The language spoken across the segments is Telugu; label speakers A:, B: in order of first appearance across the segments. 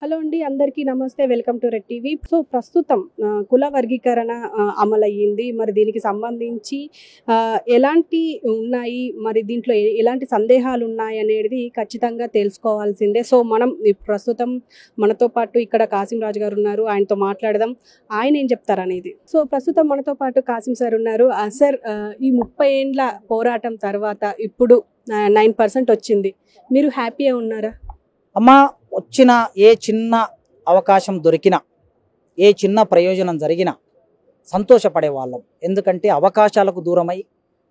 A: హలో అండి, అందరికీ నమస్తే. Welcome to red TV. So ప్రస్తుతం కుల వర్గీకరణ అమలయ్యింది. మరి దీనికి సంబంధించి ఎలాంటి ఉన్నాయి, మరి దీంట్లో ఎలాంటి సందేహాలు ఉన్నాయి అనేది ఖచ్చితంగా తెలుసుకోవాల్సిందే. సో మనం ప్రస్తుతం మనతో పాటు ఇక్కడ కాసిం రాజు గారు ఉన్నారు, ఆయనతో మాట్లాడదాం. ఆయన ఏం చెప్తారనేది. సో ప్రస్తుతం మనతో పాటు కాసిం సార్ ఉన్నారు. సార్, ఈ 30 ఏండ్ల పోరాటం తర్వాత ఇప్పుడు 9% వచ్చింది. మీరు హ్యాపీగా ఉన్నారా?
B: అమ్మా, వచ్చిన ఏ చిన్న అవకాశం దొరికినా, ఏ చిన్న ప్రయోజనం జరిగినా సంతోషపడే వాళ్ళం. ఎందుకంటే అవకాశాలకు దూరమై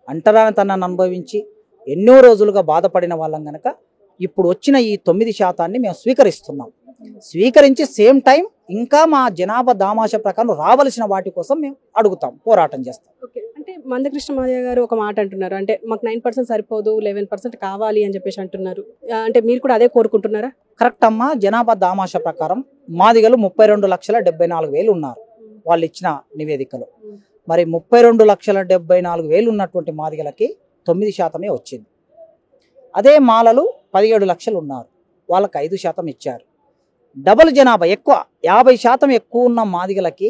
B: అంటరానితనాన్ని అనుభవించి ఎన్నో రోజులుగా బాధపడిన వాళ్ళం కనుక ఇప్పుడు వచ్చిన ఈ 9% మేము స్వీకరిస్తున్నాం. స్వీకరించి సేమ్ టైం ఇంకా మా జనాభా దామాష ప్రకారం రావలసిన వాటి కోసం మేము అడుగుతాం, పోరాటం చేస్తాం.
A: ఓకే, అంటే మందకృష్ణ మాదిగ గారు ఒక మాట అంటున్నారు, అంటే మాకు 9% సరిపోదు, 11% కావాలి అని చెప్పేసి అంటున్నారు. అంటే మీరు కూడా అదే కోరుకుంటున్నారా?
B: కరెక్ట్ అమ్మా. జనాభా దామాష ప్రకారం మాదిగలు 32,74,000 ఉన్నారు వాళ్ళు ఇచ్చిన నివేదికలో. మరి 32,74,000 ఉన్నటువంటి మాదిగలకి 9% వచ్చింది. అదే మాలలు 17 లక్షలు ఉన్నారు, వాళ్ళకి 5% ఇచ్చారు. డబుల్ జనాభా ఎక్కువ, 50% ఎక్కువ ఉన్న మాదిగలకి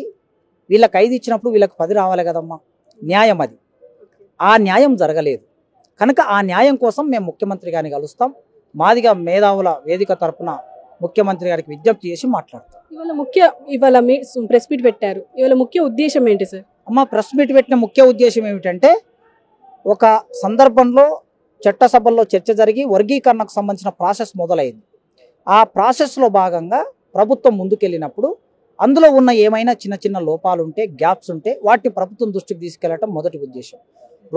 B: వీళ్ళకి 5 ఇచ్చినప్పుడు వీళ్ళకి 10 రావాలి కదమ్మా. న్యాయం అది. ఆ న్యాయం జరగలేదు కనుక ఆ న్యాయం కోసం మేము ముఖ్యమంత్రి గారిని కలుస్తాం. మాదిగ మేధావుల వేదిక తరపున ముఖ్యమంత్రి గారికి విజ్ఞప్తి చేసి మాట్లాడతాం.
A: ఇవాళ మీ ప్రెస్ మీట్ పెట్టారు. ఇవాళ ముఖ్య ఉద్దేశం ఏంటి సార్?
B: అమ్మ, ప్రెస్ మీట్ పెట్టిన ముఖ్య ఉద్దేశం ఏమిటంటే, ఒక సందర్భంలో చట్టసభల్లో చర్చ జరిగి వర్గీకరణకు సంబంధించిన ప్రాసెస్ మొదలైంది. ఆ ప్రాసెస్లో భాగంగా ప్రభుత్వం ముందుకెళ్ళినప్పుడు అందులో ఉన్న ఏమైనా చిన్న చిన్న లోపాలు ఉంటే, గ్యాప్స్ ఉంటే వాటిని ప్రభుత్వం దృష్టికి తీసుకెళ్లటం మొదటి ఉద్దేశం.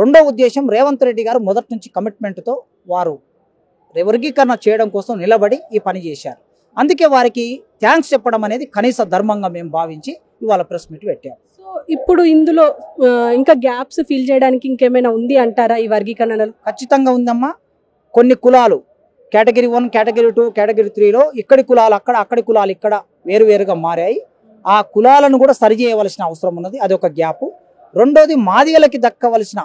B: రెండో ఉద్దేశం, రేవంత్ రెడ్డి గారు మొదటి నుంచి కమిట్మెంట్తో వారు వర్గీకరణ చేయడం కోసం నిలబడి ఈ పని చేశారు. అందుకే వారికి థ్యాంక్స్ చెప్పడం అనేది కనీస ధర్మంగా మేము భావించి ఇవాళ ప్రెస్ మీట్ పెట్టాము.
A: సో ఇప్పుడు ఇందులో ఇంకా గ్యాప్స్ ఫిల్ చేయడానికి ఇంకేమైనా ఉంది అంటారా ఈ వర్గీకరణలో?
B: ఖచ్చితంగా ఉందమ్మా. కొన్ని కులాలు కేటగిరీ 1, కేటగిరీ 2, కేటగిరీ 3లో ఇక్కడి కులాలు అక్కడ, అక్కడి కులాలు ఇక్కడ వేరువేరుగా మారాయి. ఆ కులాలను కూడా సరిచేయవలసిన అవసరం ఉన్నది, అది ఒక గ్యాప్. రెండోది, మాదిగలకి దక్కవలసిన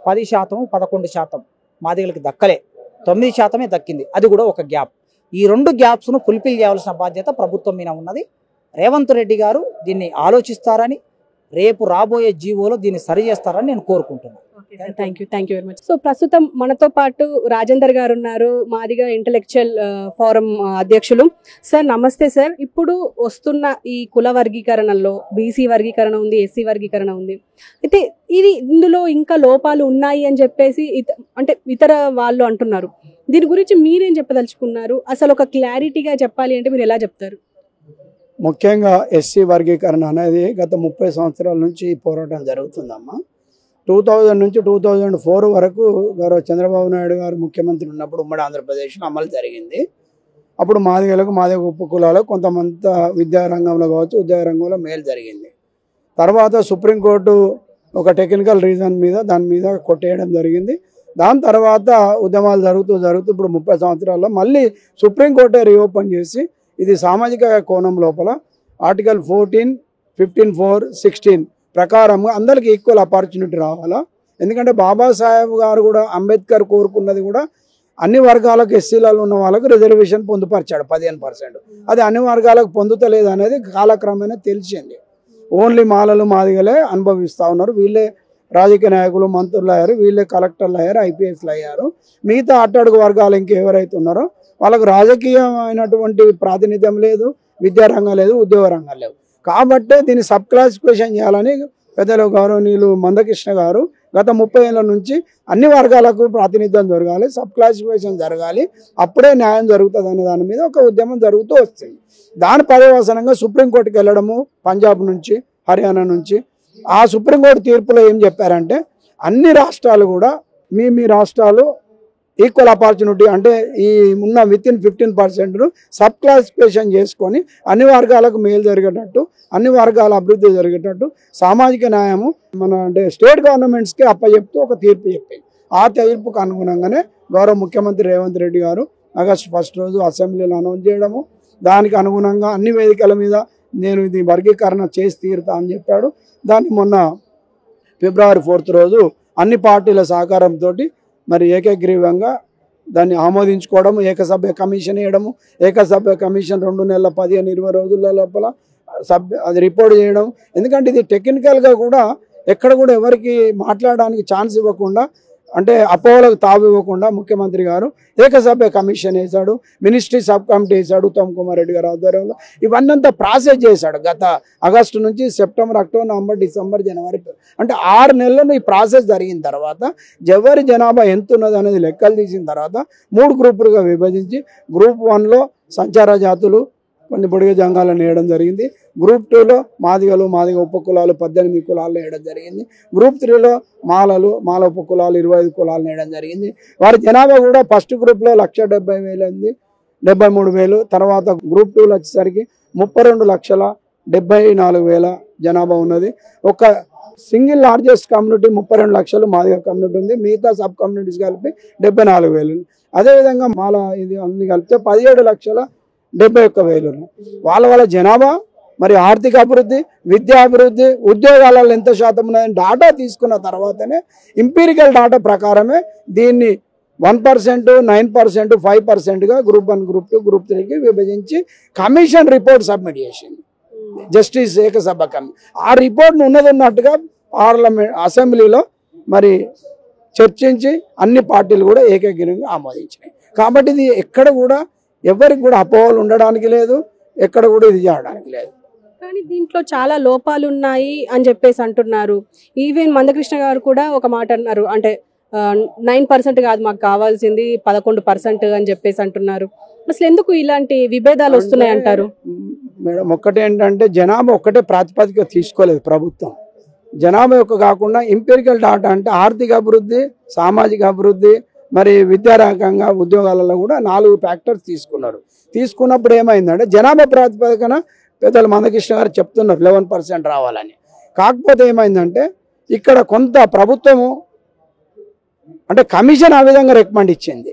B: 10%, 11% మాదిగలకి దక్కలే, 9% దక్కింది, అది కూడా ఒక గ్యాప్. ఈ 2 గ్యాప్స్ను ఫుల్ఫిల్ చేయవలసిన బాధ్యత ప్రభుత్వం మీద ఉన్నది. రేవంత్ రెడ్డి గారు దీన్ని ఆలోచిస్తారని, రేపు రాబోయే జీవోలో దీన్ని సరి చేస్తారని నేను కోరుకుంటున్నాను.
A: Thank you very much. So ప్రస్తుతం మనతో పాటు రాజేందర్ గారు ఉన్నారు, మాదిగ ఇంటలెక్చువల్ ఫోరం అధ్యక్షులు. సార్ నమస్తే సార్. ఇప్పుడు వస్తున్న ఈ కుల వర్గీకరణలో బీసీ వర్గీకరణ ఉంది, ఎస్సీ వర్గీకరణ ఉంది. అయితే ఇందులో ఇంకా లోపాలు ఉన్నాయి అని చెప్పేసి అంటే ఇతర వాళ్ళు అంటున్నారు. దీని గురించి మీరేం చెప్పదలుచుకున్నారు? అసలు ఒక క్లారిటీగా చెప్పాలి అంటే మీరు ఎలా చెప్తారు?
C: ముఖ్యంగా ఎస్సీ వర్గీకరణ అనేది గత 30 సంవత్సరాల నుంచి పోరాటం జరుగుతుందమ్మా. 2000 నుంచి 2004 వరకు గౌరవ చంద్రబాబు నాయుడు గారు ముఖ్యమంత్రి ఉన్నప్పుడు ఉమ్మడి ఆంధ్రప్రదేశ్లో అమలు జరిగింది. అప్పుడు మాదిగలకు, మాదిగ ఉప కులాలకు కొంతమంత విద్యారంగంలో కావచ్చు, ఉద్యోగ రంగంలో మేలు జరిగింది. తర్వాత సుప్రీంకోర్టు ఒక టెక్నికల్ రీజన్ మీద దాని మీద కొట్టేయడం జరిగింది. దాని తర్వాత ఉద్యమాలు జరుగుతూ ఇప్పుడు 30 సంవత్సరాల్లో మళ్ళీ సుప్రీంకోర్టే రీఓపెన్ చేసి ఇది సామాజిక కోణం లోపల ఆర్టికల్ 14, 15(4), 16 ప్రకారం అందరికీ ఈక్వల్ ఆపర్చునిటీ రావాలా. ఎందుకంటే బాబాసాహెబ్ గారు కూడా, అంబేద్కర్ కోరుకున్నది కూడా అన్ని వర్గాలకు, ఎస్సీలలో ఉన్న వాళ్ళకు రిజర్వేషన్ పొందుపరిచాడు 15%. అది అన్ని వర్గాలకు పొందుతలేదు అనేది కాలక్రమేణా తెలిసింది. ఓన్లీ మాలలు, మాదిగలే అనుభవిస్తూ ఉన్నారు. వీళ్ళే రాజకీయ నాయకులు, మంత్రులు అయ్యారు, వీళ్ళే కలెక్టర్లు అయ్యారు, ఐపీఎస్లు అయ్యారు. మిగతా అట్టడుగు వర్గాలు ఇంకెవరైతే ఉన్నారో వాళ్ళకు రాజకీయమైనటువంటి ప్రాతినిధ్యం లేదు, విద్యారంగం లేదు, ఉద్యోగ రంగం లేవు. కాబట్టే దీన్ని సబ్ క్లాసిఫికేషన్ చేయాలని పెద్దలు గౌరవనీయులు మందకృష్ణ గారు గత 30 ఏళ్ళ నుంచి అన్ని వర్గాలకు ప్రాతినిధ్యం జరగాలి, సబ్ క్లాసిఫికేషన్ జరగాలి, అప్పుడే న్యాయం జరుగుతుంది అనే దాని మీద ఒక ఉద్యమం జరుగుతూ వస్తుంది. దాని పర్యవసనంగా సుప్రీంకోర్టుకి వెళ్ళడము, పంజాబ్ నుంచి, హర్యానా నుంచి. ఆ సుప్రీంకోర్టు తీర్పులో ఏం చెప్పారంటే, అన్ని రాష్ట్రాలు కూడా మీ రాష్ట్రాలు ఈక్వల్ ఆపర్చునిటీ అంటే ఈ ఉన్న within 15% సబ్ క్లాసిఫికేషన్ చేసుకొని అన్ని వర్గాలకు మేలు జరిగేటట్టు, అన్ని వర్గాల అభివృద్ధి జరిగేటట్టు సామాజిక న్యాయము మన అంటే స్టేట్ గవర్నమెంట్స్కి అప్పచెప్తూ ఒక తీర్పు చెప్పింది. ఆ తీర్పుకు అనుగుణంగానే గౌరవ ముఖ్యమంత్రి రేవంత్ రెడ్డి గారు ఆగస్టు 1 రోజు అసెంబ్లీలో అనౌన్స్ చేయడము, దానికి అనుగుణంగా అన్ని వేదికల మీద నేను ఇది వర్గీకరణ చేసి తీరుతా అని చెప్పాడు. దాన్ని మొన్న ఫిబ్రవరి 4 రోజు అన్ని పార్టీల సహకారంతో మరి ఏకగ్రీవంగా దాన్ని ఆమోదించుకోవడం, ఏకసభ్య కమిషన్ వేయడము, ఏకసభ్య కమిషన్ 2 నెలల 15-20 రోజుల లోపల అది రిపోర్ట్ చేయడం. ఎందుకంటే ఇది టెక్నికల్గా కూడా ఎక్కడ కూడా ఎవరికి మాట్లాడడానికి ఛాన్స్ ఇవ్వకుండా, అంటే అపోహలకు తావు ఇవ్వకుండా ముఖ్యమంత్రి గారు ఏకసభ్య కమిషన్ వేశాడు, మినిస్ట్రీ సబ్ కమిటీ వేశాడు ఉత్తమ్ కుమార్ రెడ్డి గారి ఆధ్వర్యంలో. ఇవన్నంతా ప్రాసెస్ చేశాడు. గత ఆగస్టు నుంచి సెప్టెంబర్, అక్టోబర్, నవంబర్, డిసెంబర్, జనవరి, అంటే 6 నెలల్లో ఈ ప్రాసెస్ జరిగిన తర్వాత ఎవరి జనాభా ఎంత ఉన్నది అనేది లెక్కలు తీసిన తర్వాత 3 గ్రూపులుగా విభజించి గ్రూప్ 1లో సంచార జాతులు, కొన్ని బుడిగ జంగాలను వేయడం జరిగింది. గ్రూప్ 2లో మాదిగ ఉపకులాలు 18 కులాలను వేయడం జరిగింది. గ్రూప్ 3లో మాల ఉపకులాలు 25 కులాలను వేయడం జరిగింది. వారి జనాభా కూడా ఫస్ట్ గ్రూప్లో 1,70,000 73,000, తర్వాత గ్రూప్ 2లో వచ్చేసరికి 32,74,000 జనాభా ఉన్నది. ఒక సింగిల్ లార్జెస్ట్ కమ్యూనిటీ 32 లక్షలు మాదిగ కమ్యూనిటీ ఉంది. మిగతా సబ్ కమ్యూనిటీస్ కలిపి 74,000. అదేవిధంగా మాల ఇది అన్ని కలిపితే 17,71,000 ఉన్నాయి. వాళ్ళ జనాభా, మరి ఆర్థిక అభివృద్ధి, విద్యా అభివృద్ధి, ఉద్యోగాలలో ఎంత శాతం ఉన్నదని డాటా తీసుకున్న తర్వాతనే ఎంపీరికల్ డాటా ప్రకారమే దీన్ని 1%, 9%, 5%గా గ్రూప్ 1, గ్రూప్ 2, గ్రూప్ 3కి విభజించి కమిషన్ రిపోర్ట్ సబ్మిట్ చేసింది జస్టిస్ ఏకసభ కమిషన్. ఆ రిపోర్ట్ను ఉన్నట్టుగా పార్లమెంట్ అసెంబ్లీలో మరి చర్చించి అన్ని పార్టీలు కూడా ఏకగ్రీవంగా ఆమోదించినాయి. కాబట్టి ఇది ఎక్కడ కూడా ఎవరికి కూడా అపోహలు ఉండడానికి లేదు, ఎక్కడ కూడా ఇది చేయడానికి లేదు.
A: కానీ దీంట్లో చాలా లోపాలు ఉన్నాయి అని చెప్పేసి అంటున్నారు. ఈవెన్ మందకృష్ణ గారు కూడా ఒక మాట అన్నారు, అంటే 9% కాదు మాకు కావాల్సింది 11% అని చెప్పేసి అంటున్నారు. అసలు ఎందుకు ఇలాంటి విభేదాలు వస్తున్నాయి అంటారు?
C: మేడం, ఒక్కటే ఏంటంటే జనాభా ఒక్కటే ప్రాతిపదిక తీసుకోలేదు ప్రభుత్వం. జనాభా యొక్క కాకుండా ఎంపిరికల్ డాటా అంటే ఆర్థిక అభివృద్ధి, సామాజిక అభివృద్ధి, మరి విద్యారకంగా ఉద్యోగాలలో కూడా 4 ఫ్యాక్టర్స్ తీసుకున్నారు. తీసుకున్నప్పుడు ఏమైందంటే జనాభా ప్రాతిపదికన పెద్దలు మందకృష్ణ గారు చెప్తున్నారు 11% రావాలని. కాకపోతే ఏమైందంటే ఇక్కడ కొంత ప్రభుత్వము అంటే కమిషన్ ఆ విధంగా రికమెండ్ ఇచ్చింది.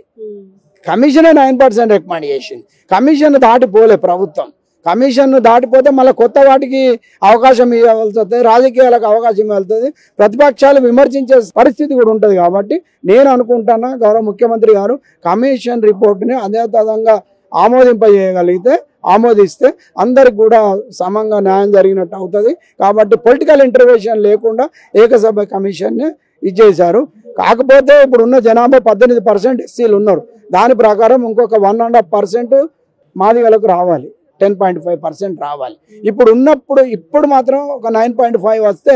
C: కమిషనే 9% రికమెండ్ చేసింది. కమిషన్ దాటిపోలే ప్రభుత్వం. కమిషన్ దాటిపోతే మళ్ళీ కొత్త వాటికి అవకాశం ఇవ్వాల్సి వస్తుంది, రాజకీయాలకు అవకాశం ఇవ్వాల్సి, ప్రతిపక్షాలు విమర్శించే పరిస్థితి కూడా ఉంటుంది. కాబట్టి నేను అనుకుంటున్నా గౌరవ ముఖ్యమంత్రి గారు కమిషన్ రిపోర్ట్ని అదేవిధంగా ఆమోదిస్తే అందరికి కూడా సమంగా న్యాయం జరిగినట్టు అవుతుంది. కాబట్టి పొలిటికల్ ఇంటర్వెన్షన్ లేకుండా ఏకసభ్య కమిషన్ని ఇచ్చేశారు. కాకపోతే ఇప్పుడు ఉన్న జనాభా 18% ఎస్సీలు ఉన్నారు. దాని ప్రకారం ఇంకొక 1.5% మాదిగలకు రావాలి, 10.5% రావాలి. ఇప్పుడు మాత్రం ఒక 9.5 వస్తే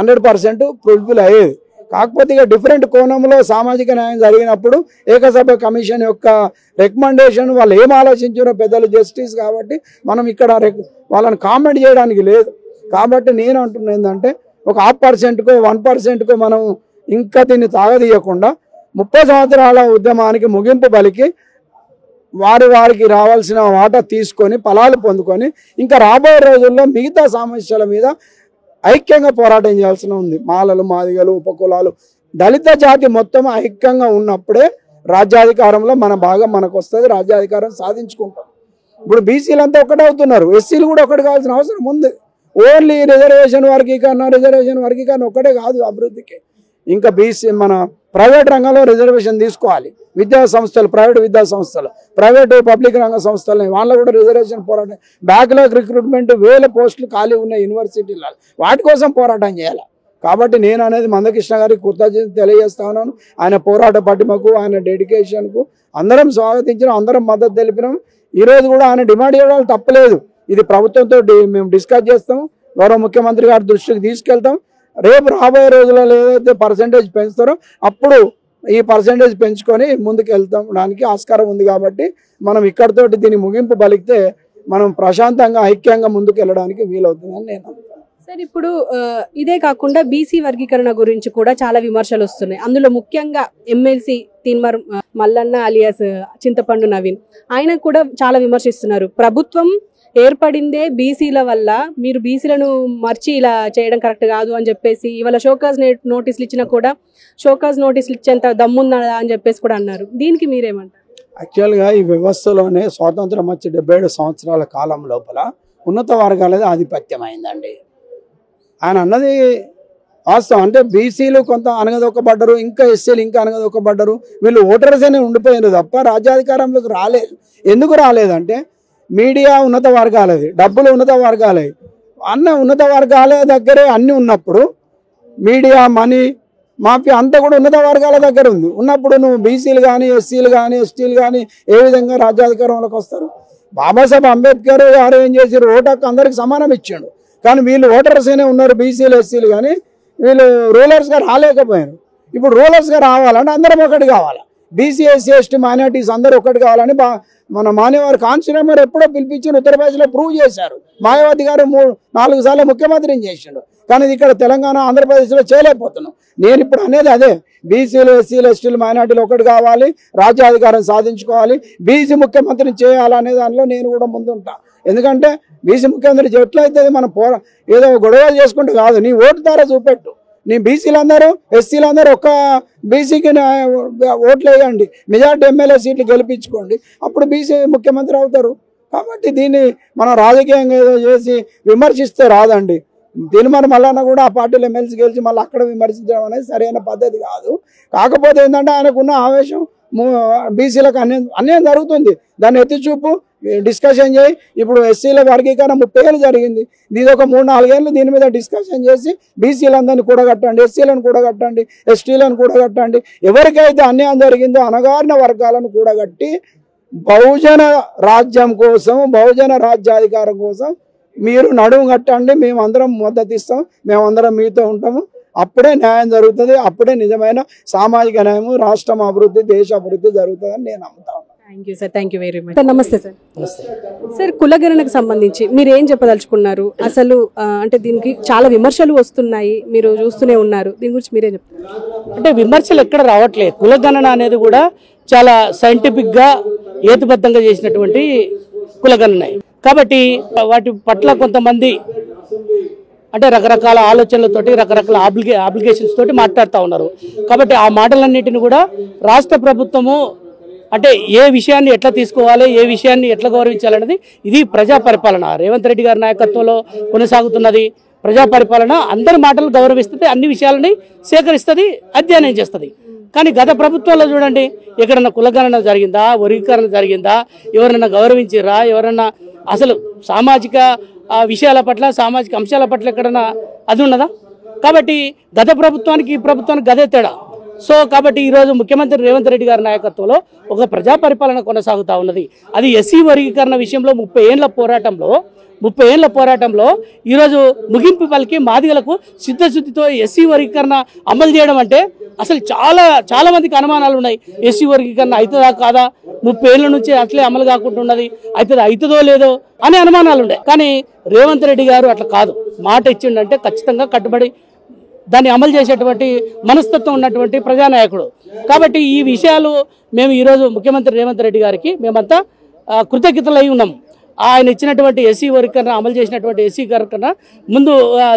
C: 100% ఫుల్ఫిల్ అయ్యేది. కాకపోతే ఇక డిఫరెంట్ కోణంలో సామాజిక న్యాయం జరిగినప్పుడు ఏకసభ్య కమిషన్ యొక్క రికమెండేషన్ వాళ్ళు ఏం ఆలోచించారో పెద్దలు జస్టిస్ కాబట్టి మనం ఇక్కడ వాళ్ళని కామెంట్ చేయడానికి లేదు. కాబట్టి నేను అంటున్నా ఏంటంటే ఒక 0.5%కో 1%కో మనం ఇంకా దీన్ని తాగదీయకుండా 30 సంవత్సరాల ఉద్యమానికి ముగింపు పలికి వారికి రావాల్సిన వాటా తీసుకొని ఫలాలు పొందుకొని ఇంకా రాబోయే రోజుల్లో మిగతా సమస్యల మీద ఐక్యంగా పోరాటం చేయాల్సిన ఉంది. మాలలు, మాదిగలు, ఉపకులాలు, దళిత జాతి మొత్తం ఐక్యంగా ఉన్నప్పుడే రాజ్యాధికారంలో మన భాగం మనకు వస్తుంది, రాజ్యాధికారం సాధించుకుంటాం. ఇప్పుడు బీసీలంతా ఒకటే అవుతున్నారు, ఎస్సీలు కూడా ఒకటి కావాల్సిన అవసరం ఉంది. ఓన్లీ రిజర్వేషన్ వర్గీకరణ ఒక్కటే కాదు అభివృద్ధికి. ఇంకా బీసీ మన ప్రైవేట్ రంగంలో రిజర్వేషన్ తీసుకోవాలి. విద్యా సంస్థలు, ప్రైవేట్ విద్యా సంస్థలు, ప్రైవేటు పబ్లిక్ రంగ సంస్థలు, వాళ్ళకు కూడా రిజర్వేషన్ పోరాటం. బ్యాక్లాగ్ రిక్రూట్మెంట్ 1000 పోస్టులు ఖాళీ ఉన్నాయి యూనివర్సిటీలలో, వాటి కోసం పోరాటం చేయాలి. కాబట్టి నేను అనేది మందకృష్ణ గారికి కృతజ్ఞత తెలియజేస్తా ఉన్నాను. ఆయన పోరాట పటిమకు, ఆయన డెడికేషన్కు అందరం స్వాగతించినాం, అందరం మద్దతు తెలిపినాం. ఈరోజు కూడా ఆయన డిమాండ్ చేయడం తప్పలేదు. ఇది ప్రభుత్వంతో మేము డిస్కస్ చేస్తాము, గౌరవ ముఖ్యమంత్రి గారి దృష్టికి తీసుకెళ్తాం. రేపు రాబోయే రోజులలో ఏదైతే పర్సంటేజ్ పెంచుతారో అప్పుడు ఈ పర్సంటేజ్ పెంచుకొని ముందుకు వెళ్తానికి ఆస్కారం ఉంది. కాబట్టి మనం ఇక్కడితోటి దీన్ని ముగింపు పలికితే మనం ప్రశాంతంగా ఐక్యంగా ముందుకు వెళ్ళడానికి వీలవుతుందని నేను అనుకుంటున్నాను.
A: సార్, ఇప్పుడు ఇదే కాకుండా బీసీ వర్గీకరణ గురించి కూడా చాలా విమర్శలు వస్తున్నాయి. అందులో ముఖ్యంగా ఎమ్మెల్సీ తీన్మార్ మల్లన్న అలియాస్ చింతపండు నవీన్, ఆయన కూడా చాలా విమర్శిస్తున్నారు. ప్రభుత్వం ఏర్పడిందే బీసీల వల్ల, మీరు బీసీలను మర్చి ఇలా చేయడం కరెక్ట్ కాదు అని చెప్పేసి ఇవాళ షోకాజ్ నోటీసులు ఇచ్చినా కూడా షోకాజ్ నోటీసులు ఇచ్చేంత దమ్ముందా అని చెప్పేసి కూడా అన్నారు. దీనికి మీరేమంటారు?
C: యాక్చువల్గా ఈ వ్యవస్థలోనే స్వాతంత్రం వచ్చి 77 సంవత్సరాల కాలం లోపల ఉన్నత వర్గాలది ఆధిపత్యం అయిందండి. ఆయన అన్నది వాస్తవం. అంటే బీసీలు కొంత అనగదొక్కబడ్డరు, ఇంకా ఎస్సీలు ఇంకా అనగదొక్కబడ్డరు. వీళ్ళు ఓటర్స్ అనే ఉండిపోయినారు తప్ప రాజ్యాధికారంలోకి రాలేదు. ఎందుకు రాలేదంటే మీడియా ఉన్నత వర్గాలది, డబ్బులు ఉన్నత వర్గాలవి, ఉన్నత వర్గాల దగ్గరే అన్నీ ఉన్నప్పుడు మీడియా, మనీ, మాఫియా అంతా కూడా ఉన్నత వర్గాల దగ్గర ఉన్నప్పుడు నువ్వు బీసీలు కానీ ఎస్సీలు కానీ ఎస్టీలు కానీ ఏ విధంగా రాజ్యాధికారంలోకి వస్తారు? బాబాసాహెబ్ అంబేద్కర్ గారు ఏం చేశారు? ఓటు హక్కు అందరికి సమానం ఇచ్చాడు. కానీ వీళ్ళు ఓటర్స్ అనే ఉన్నారు బీసీలు ఎస్సీలు, కానీ వీళ్ళు రూలర్స్గా రాలేకపోయారు. ఇప్పుడు రూలర్స్గా రావాలంటే అందరం ఒకటి కావాలి. బీసీ ఎస్సీ ఎస్టీ మైనార్టీస్ అందరూ ఒకటి కావాలని మన మానేవారు కాన్స్టిట్యూషన్ ఎప్పుడో పిలిపించి ఉత్తరప్రదేశ్లో ప్రూవ్ చేశారు. మాయావతి గారు 3-4 సార్లు ముఖ్యమంత్రిని చేశాడు. కానీ ఇక్కడ తెలంగాణ ఆంధ్రప్రదేశ్లో చేయలేకపోతున్నాం. నేను ఇప్పుడు అనేది అదే, బీసీలు ఎస్సీలు ఎస్టీలు మైనార్టీలు ఒకటి కావాలి, రాజ్యాధికారం సాధించుకోవాలి, బీసీ ముఖ్యమంత్రిని చేయాలనే దానిలో నేను కూడా ముందుంటా. ఎందుకంటే బీసీ ముఖ్యమంత్రి ఎట్లయితే మనం ఏదో గొడవలు చేసుకుంటూ కాదు, నీ ఓటు ద్వారా చూపెట్టు. నీ బీసీలందరూ ఎస్సీలందరూ ఒక్క బీసీకి ఓట్లు వేయండి, మెజార్టీ ఎమ్మెల్యే సీట్లు గెలిపించుకోండి, అప్పుడు బీసీ ముఖ్యమంత్రి అవుతారు. కాబట్టి దీన్ని మనం రాజకీయంగా ఏదో చేసి విమర్శిస్తే రాదండి. తిరుమల మల్లన్న కూడా ఆ పార్టీలో ఎమ్మెల్సీ గెలిచి మళ్ళీ అక్కడ విమర్శించడం అనేది సరైన పద్ధతి కాదు. కాకపోతే ఏంటంటే ఆయనకున్న ఆవేశం బీసీలకు అన్యాయం జరుగుతుంది, దాన్ని ఎత్తి చూపు డిస్కషన్ చేయి. ఇప్పుడు ఎస్సీల వర్గీకరణ 30 ఏళ్ళు జరిగింది, ఇది ఒక 3-4 ఏళ్ళు దీని మీద డిస్కషన్ చేసి బీసీలందరినీ కూడగట్టండి, ఎస్సీలను కూడగట్టండి, ఎస్టీలను కూడగట్టండి. ఎవరికైతే అన్యాయం జరిగిందో అనగారిన వర్గాలను కూడగట్టి బహుజన రాజ్యం కోసం, బహుజన రాజ్యాధికారం కోసం మీరు నడుము కట్టండి, మేమందరం మద్దతు ఇస్తాం, మేమందరం మీతో ఉంటాము. అప్పుడే న్యాయం జరుగుతుంది, అప్పుడే నిజమైన సామాజిక న్యాయం, రాష్ట్రం అభివృద్ధి, దేశ అభివృద్ధి జరుగుతుందని నేను నమ్ముతాను.
A: Thank you sir, thank you very much. నమస్తే సార్. సార్, కులగణనకు సంబంధించి మీరు ఏం చెప్పదలుచుకున్నారు? అసలు అంటే దీనికి చాలా విమర్శలు వస్తున్నాయి, మీరు చూస్తూనే ఉన్నారు, దీని గురించి మీరేం చెప్తారు?
D: అంటే విమర్శలు ఎక్కడ రావట్లేదు. కులగణన అనేది కూడా చాలా సైంటిఫిక్గా హేతుబద్ధంగా చేసినటువంటి కులగణన. కాబట్టి వాటి పట్ల కొంతమంది అంటే రకరకాల ఆలోచనలతోటి, రకరకాల అప్లికేషన్స్ తోటి మాట్లాడుతూ ఉన్నారు. కాబట్టి ఆ మాటలన్నింటినీ కూడా రాష్ట్ర ప్రభుత్వము అంటే ఏ విషయాన్ని ఎట్లా తీసుకోవాలి, ఏ విషయాన్ని ఎట్లా గౌరవించాలనేది ఇది ప్రజా పరిపాలన రేవంత్ రెడ్డి గారి నాయకత్వంలో కొనసాగుతున్నది. ప్రజా పరిపాలన అందరి మాటలు గౌరవిస్తుంది, అన్ని విషయాలని సేకరిస్తుంది, అధ్యయనం చేస్తుంది. కానీ గత ప్రభుత్వంలో చూడండి, ఎక్కడన్నా కులగణన జరిగిందా, వర్గీకరణ జరిగిందా, ఎవరన్నా గౌరవించిరా, ఎవరన్నా అసలు సామాజిక విషయాల పట్ల, సామాజిక అంశాల పట్ల ఎక్కడన్నా అది ఉన్నదా? కాబట్టి గత ప్రభుత్వానికి ఈ ప్రభుత్వానికి గదే తేడా. సో కాబట్టి ఈరోజు ముఖ్యమంత్రి రేవంత్ రెడ్డి గారి నాయకత్వంలో ఒక ప్రజా పరిపాలన కొనసాగుతూ ఉన్నది. అది ఎస్సీ వర్గీకరణ విషయంలో 30 ఏళ్ల పోరాటంలో ఈరోజు ముగింపు పలికి మాదిగలకు సిద్ధశుద్ధితో ఎస్సీ వర్గీకరణ అమలు చేయడం అంటే అసలు చాలా మందికి అనుమానాలు ఉన్నాయి. ఎస్సీ వర్గీకరణ అవుతుందా కాదా, 30 ఏళ్ల నుంచి అట్లే అమలు కాకుండా ఉన్నది, అవుతుందో లేదో అనే అనుమానాలు ఉన్నాయి. కానీ రేవంత్ రెడ్డి గారు అట్లా కాదు, మాట ఇచ్చిండంటే ఖచ్చితంగా కట్టుబడి దాన్ని అమలు చేసేటువంటి మనస్తత్వం ఉన్నటువంటి ప్రజానాయకుడు. కాబట్టి ఈ విషయాలు మేము ఈరోజు ముఖ్యమంత్రి రేవంత్ రెడ్డి గారికి మేమంతా కృతజ్ఞతలై ఉన్నాము. ఆయన ఇచ్చినటువంటి ఎస్సీ వర్గీకరణ, అమలు చేసినటువంటి ఎస్సీ వర్గీకరణ ముందు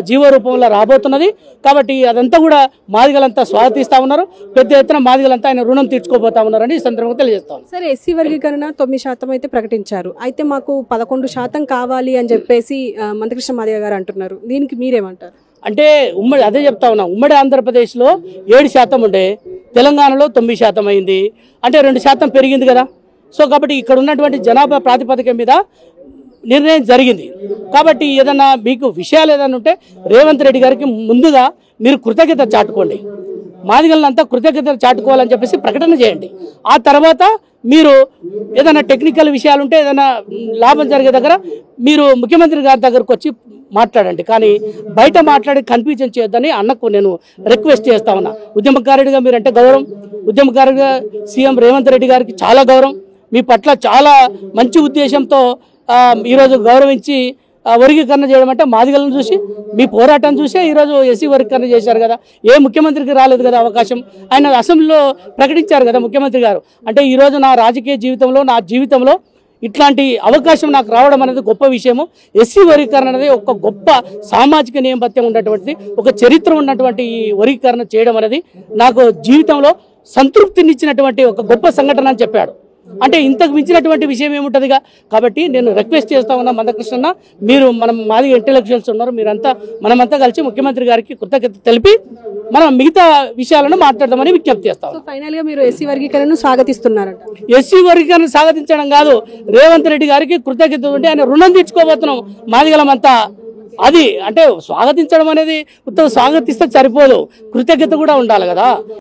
D: జీవో రూపంలో రాబోతున్నది. కాబట్టి అదంతా కూడా మాదిగలంతా స్వాగతిస్తూ ఉన్నారు. పెద్ద ఎత్తున మాదిగలంతా ఆయన రుణం తీర్చుకోబోతా ఉన్నారని ఈ సందర్భంగా తెలియజేస్తాం.
A: సరే, ఎస్సీ వర్గీకరణ 9% అయితే ప్రకటించారు, అయితే మాకు 11% కావాలి అని చెప్పేసి మందకృష్ణ మాదిగ గారు అంటున్నారు. దీనికి మీరేమంటారు?
D: అంటే అదే చెప్తా ఉన్నా, ఉమ్మడి ఆంధ్రప్రదేశ్లో 7% ఉండే, తెలంగాణలో 9% అయింది, అంటే 2% పెరిగింది కదా. సో కాబట్టి ఇక్కడ ఉన్నటువంటి జనాభా ప్రాతిపదిక మీద నిర్ణయం జరిగింది. కాబట్టి ఏదన్నా మీకు విషయాలు ఏదైనా ఉంటే రేవంత్ రెడ్డి గారికి ముందుగా మీరు కృతజ్ఞత చాటుకోండి, మాదిగలంతా కృతజ్ఞత చాటుకోవాలని చెప్పేసి ప్రకటన చేయండి. ఆ తర్వాత మీరు ఏదైనా టెక్నికల్ విషయాలు ఉంటే, ఏదైనా లాభం జరిగే దగ్గర మీరు ముఖ్యమంత్రి గారి దగ్గరకు వచ్చి మాట్లాడండి. కానీ బయట మాట్లాడి కన్ఫ్యూజన్ చేయొద్దని అన్నకు నేను రిక్వెస్ట్ చేస్తా ఉన్నా. ఉద్యమకారుడిగా మీరంటే గౌరవం, ఉద్యమకారుడిగా సీఎం రేవంత్ రెడ్డి గారికి చాలా గౌరవం, మీ పట్ల చాలా మంచి ఉద్దేశంతో ఈరోజు గౌరవించి వర్గీకరణ చేయడం అంటే మాదిగలను చూసి, మీ పోరాటం చూసే ఈరోజు ఎస్సీ వర్గీకరణ చేశారు కదా. ఏ ముఖ్యమంత్రికి రాలేదు కదా అవకాశం, ఆయన అసెంబ్లీలో ప్రకటించారు కదా ముఖ్యమంత్రి గారు. అంటే ఈరోజు నా రాజకీయ జీవితంలో, నా జీవితంలో ఇట్లాంటి అవకాశం నాకు రావడం అనేది గొప్ప విషయము. ఎస్సీ వర్గీకరణ అనేది ఒక గొప్ప సామాజిక నేపథ్యం ఉన్నటువంటిది, ఒక చరిత్ర ఉన్నటువంటి ఈ వర్గీకరణ చేయడం అనేది నాకు జీవితంలో సంతృప్తినిచ్చినటువంటి ఒక గొప్ప సంఘటన అని చెప్పాడు. అంటే ఇంతకు మించినటువంటి విషయం ఏముంటదిగా. కాబట్టి నేను రిక్వెస్ట్ చేస్తా ఉన్నా మందకృష్ణ, మీరు మనం మాది ఇంటెలెక్చువల్స్ ఉన్నారు, మీరంతా మనమంతా కలిసి ముఖ్యమంత్రి గారికి కృతజ్ఞత తెలిపి మనం మిగతా విషయాలను మాట్లాడదామని విజ్ఞప్తి చేస్తాం.
A: ఫైనల్ గా మీరు ఎస్సీ వర్గీకరణను స్వాగతిస్తున్నారట.
D: ఎస్సీ వర్గీకరణ స్వాగతించడం కాదు, రేవంత్ రెడ్డి గారికి కృతజ్ఞత ఉంటే ఆయన రుణం తీర్చుకోబోతున్నాం మాదిగలమంతా. అది అంటే స్వాగతించడం అనేది స్వాగతిస్తే సరిపోదు, కృతజ్ఞత కూడా ఉండాలి కదా.